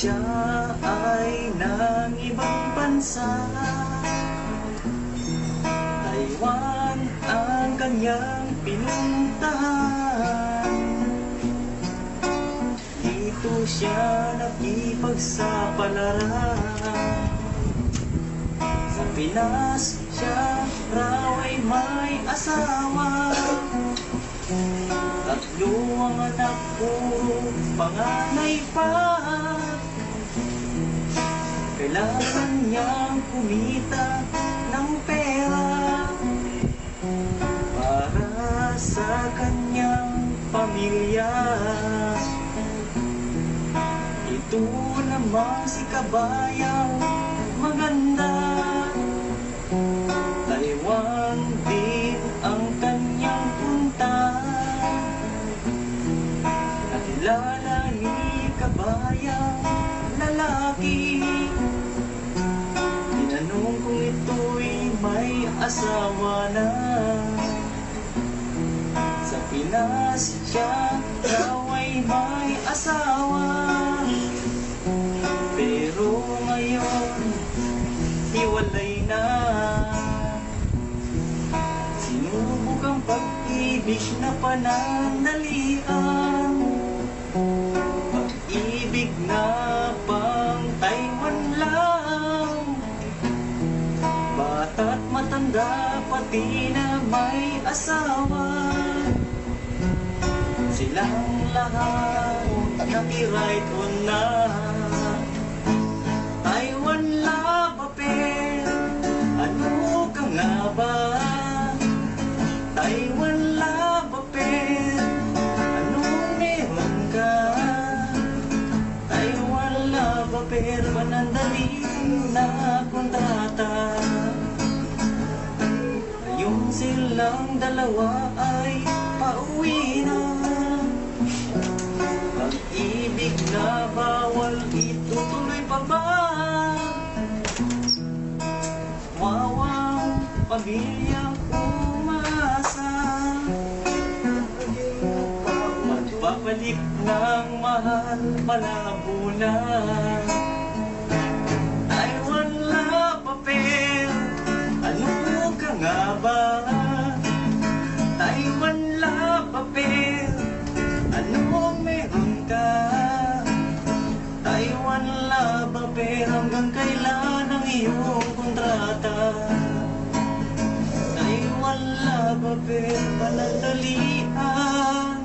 Siya ay ng ibang bansa, Taiwan ang kanyang pinuntahan. Dito siya nakipagsapalaran. Sa Pinas siya raw ay may asawa. Tatlo ang anak ko, panganay pa. Kailangan niyang kumita ng pera para sa kanyang pamilya. Ito naman si kabayang maganda, Taiwan din ang kanyang punta. Nakilala ni kabayang lalaki, tinanong kung ito'y may asawa na. Sa Pinas siya raw ay may asawa, pero ngayon hiwalay na. Sinubok ang pag-ibig na panandalian, pag-ibig na pang Taiwan lang. Bata't matanda pati na may asawa, silang lahat naki-right on na. Taiwan love affair, ano ka nga ba? Taiwan love affair, anong meron ka? Taiwan love affair, panandaling na kontrata. Ngayon silang dalawa ay pauwi na. Pag-ibig na bawal, itutuloy pa ba? Wawang pamilya umasa, magbabalik ng mahal malabo na. Taiwan love affair, ano ka nga ba? Taiwan love affair, ano meron ka? Taiwan love affair, hanggang kailan ang iyong kontrata? Taiwan love affair, panandalian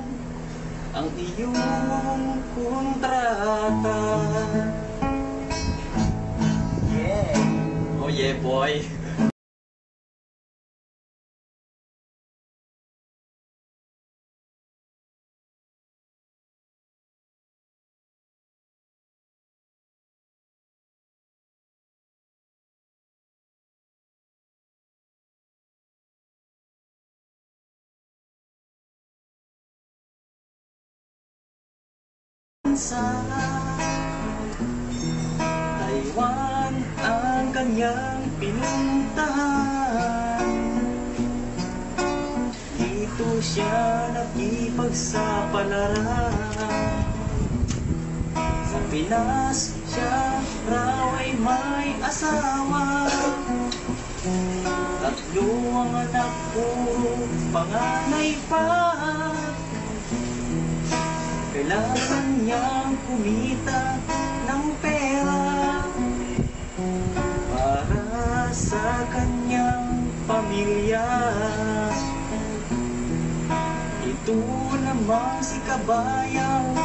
ang iyong kontrata. Yeah! Oh yeah, boy! Taiwan ang kanyang pinuntahan. Dito siya nakipagsapalaran. Sa Pinas siya raw ay may asawa. Tatlo ang anak ko, panganay pa. Kailangan niyang kumita ng pera para sa kanyang pamilya. Ito naman si kabayang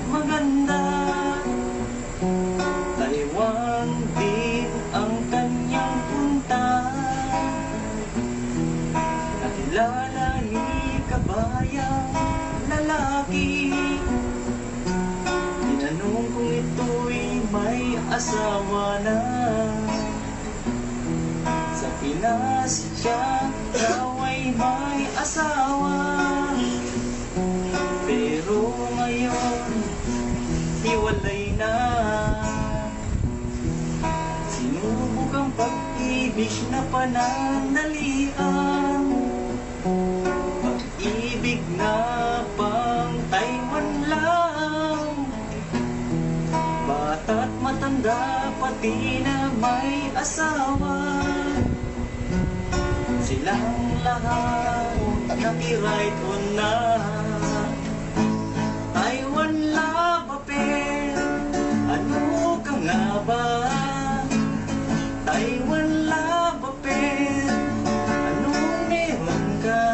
maganda, Taiwan din ang kanyang punta. Nakilala ni kabayang lalaki, tinanong kung ito'y may asawa na. Sa Pinas siya raw ay may asawa, pero ngayon hiwalay na. Sinubok ang pag-ibig na panandalian, pag-ibig na pang Taiwan lang. Bata't matanda, pati na may asawa. Silang lahat nakiride on na. Taiwan love affair, ano ka nga ba? Taiwan love affair, anong meron ka?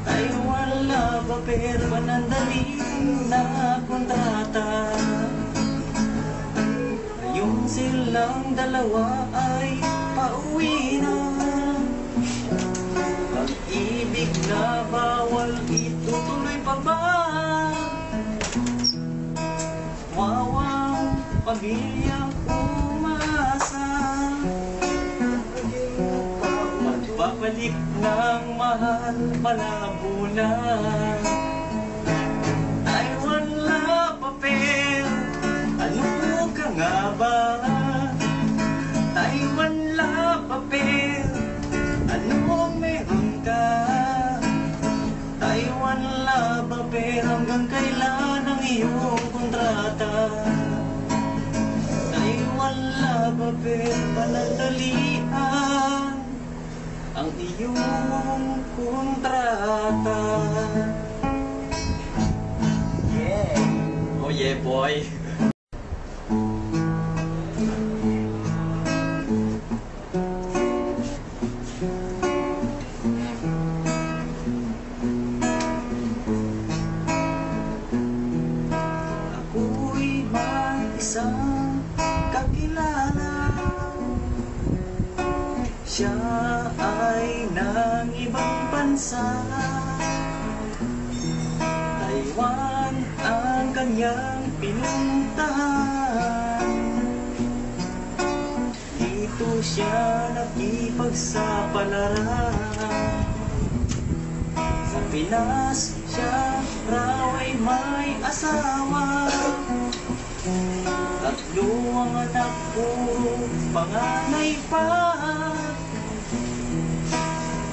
Taiwan love affair, panandaling na kontrata. Ngayong silang dalawa ay pauwi na. Pag-ibig na bawal, itutuloy pa ba? Wawang pamilyang umasa, magbabalik ng mahal malabo na. Taiwan love affair, ano ka nga ba? Taiwan love affair, ano meron ka? Taiwan love affair, hanggang kailan ang iyong kontrata? Taiwan love affair, panandalian ang iyong kontrata. Yeah! Oh yeah boy! Isang kakilala, siya ay ng ibang bansa. Taiwan ang kanyang pinuntahan. Dito siya nakipagsapalaran. Sa Pinas siya raw ay may asawa. Tatlo ang anak ko, panganay pa.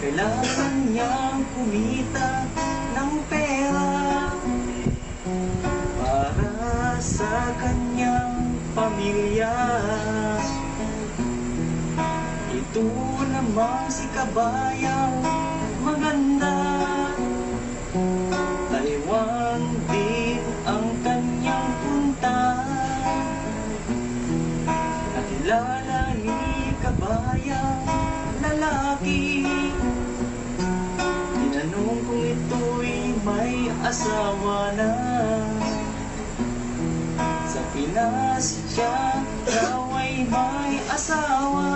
Kailangan niyang kumita ng pera para sa kanyang pamilya. Ito namang si kabayang maganda, Taiwan din ang kanyang punta. Nakilala ni kabayang lalaki, tinanong kung ito'y may asawa na. Sa Pinas siya raw ay may asawa,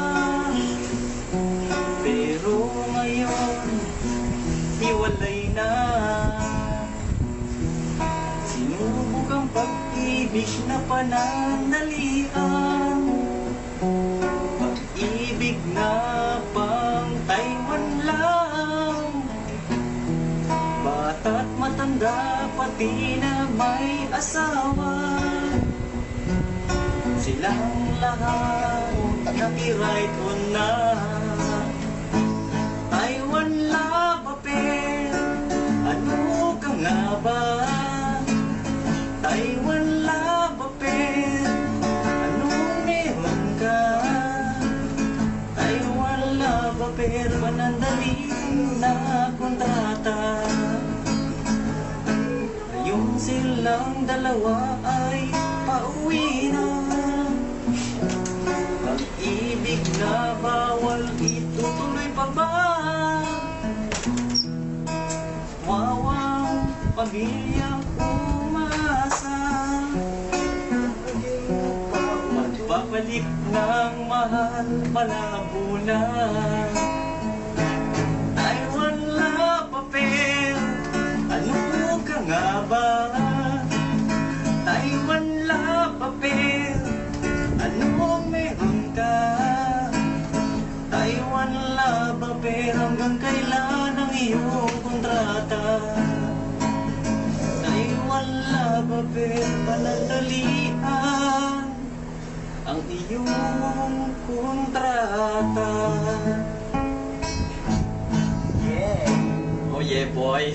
pero ngayon hiwalay na. Sinubok ang pag-ibig na panandalian, pag-ibig na pang Taiwan lang. Bata't matanda, pati na may asawa. Silang lahat nakiride on na. Taiwan love affair, ano ka nga ba? Taiwan love affair, anong meron ka? Taiwan love affair, panandaling na kontrata. Ngayong silang dalawa ay pauwi na. Pag-ibig na bawal, itutuloy pa ba? Wawang pamilyang umasa, magbabalik ng mahal malabo na. Taiwan love affair, ano ka nga ba? Taiwan love affair, ano meron ka? Taiwan love affair, hanggang kailan ang iyong kontrata? Taiwan love affair, panandalian ang iyong kontrata. Yeah! Oh yeah boy!